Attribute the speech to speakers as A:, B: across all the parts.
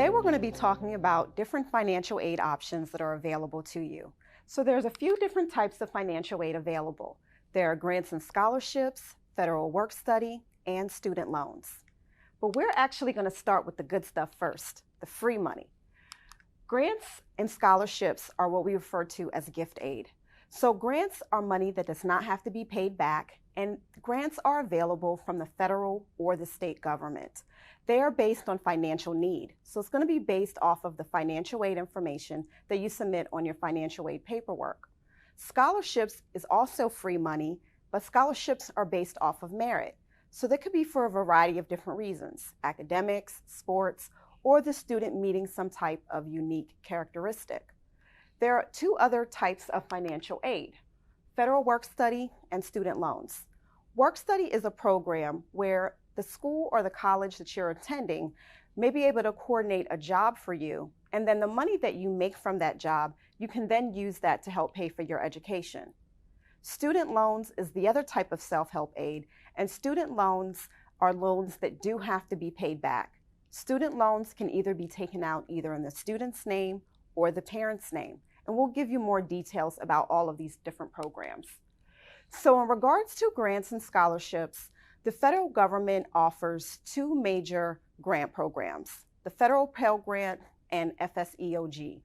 A: Today we're going to be talking about different financial aid options that are available to you. So there's a few different types of financial aid available. There are grants and scholarships, federal work study, and student loans. But we're actually going to start with the good stuff first, the free money. Grants and scholarships are what we refer to as gift aid. So grants are money that does not have to be paid back, and grants are available from the federal or the state government. They are based on financial need. So it's going to be based off of the financial aid information that you submit on your financial aid paperwork. Scholarships is also free money, but scholarships are based off of merit. So they could be for a variety of different reasons: academics, sports, or the student meeting some type of unique characteristic. There are two other types of financial aid: federal work study and student loans. Work study is a program where the school or the college that you're attending may be able to coordinate a job for you, and then the money that you make from that job, you can then use that to help pay for your education. Student loans is the other type of self-help aid, and student loans are loans that do have to be paid back. Student loans can either be taken out either in the student's name or the parent's name, and we'll give you more details about all of these different programs. So in regards to grants and scholarships, the federal government offers two major grant programs: the Federal Pell Grant and FSEOG.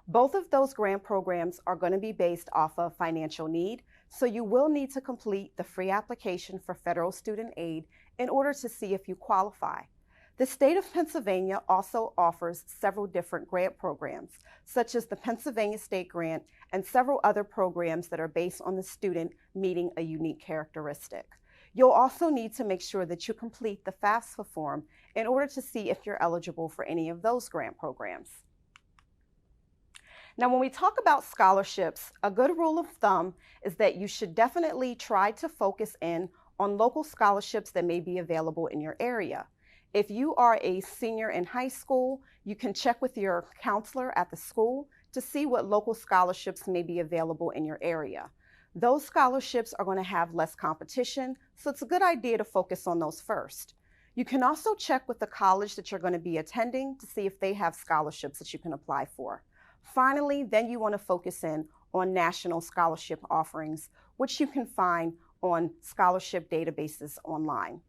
A: Both of those grant programs are going to be based off of financial need, so you will need to complete the free application for federal student aid in order to see if you qualify. The state of Pennsylvania also offers several different grant programs, such as the Pennsylvania State Grant and several other programs that are based on the student meeting a unique characteristic. You'll also need to make sure that you complete the FAFSA form in order to see if you're eligible for any of those grant programs. Now, when we talk about scholarships, a good rule of thumb is that you should definitely try to focus in on local scholarships that may be available in your area. If you are a senior in high school, you can check with your counselor at the school to see what local scholarships may be available in your area. Those scholarships are going to have less competition, so it's a good idea to focus on those first. You can also check with the college that you're going to be attending to see if they have scholarships that you can apply for. Finally, then you want to focus in on national scholarship offerings, which you can find on scholarship databases online.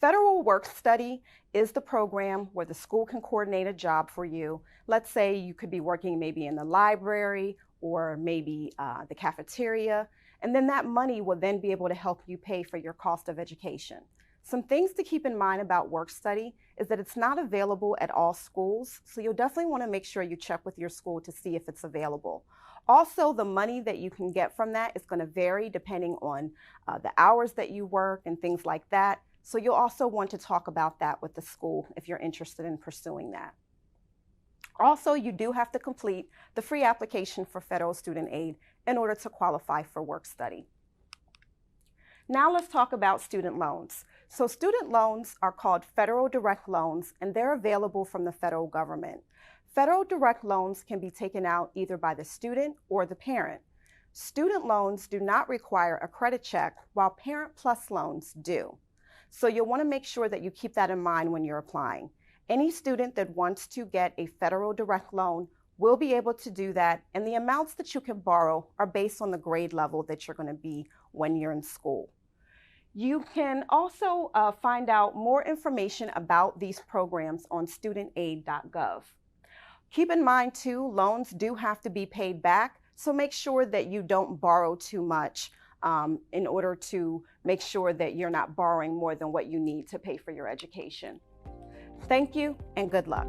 A: Federal Work Study is the program where the school can coordinate a job for you. Let's say you could be working maybe in the library or maybe the cafeteria, and then that money will then be able to help you pay for your cost of education. Some things to keep in mind about work study is that it's not available at all schools, so you'll definitely want to make sure you check with your school to see if it's available. Also, the money that you can get from that is going to vary depending on the hours that you work and things like that. So you'll also want to talk about that with the school if you're interested in pursuing that. Also, you do have to complete the free application for federal student aid in order to qualify for work study. Now let's talk about student loans. So student loans are called federal direct loans, and they're available from the federal government. Federal direct loans can be taken out either by the student or the parent. Student loans do not require a credit check, while Parent Plus loans do. So you'll want to make sure that you keep that in mind when you're applying. Any student that wants to get a federal direct loan will be able to do that, and the amounts that you can borrow are based on the grade level that you're going to be when you're in school. You can also find out more information about these programs on studentaid.gov. Keep in mind too, loans do have to be paid back, so make sure that you don't borrow too much in order to make sure that you're not borrowing more than what you need to pay for your education. Thank you and good luck.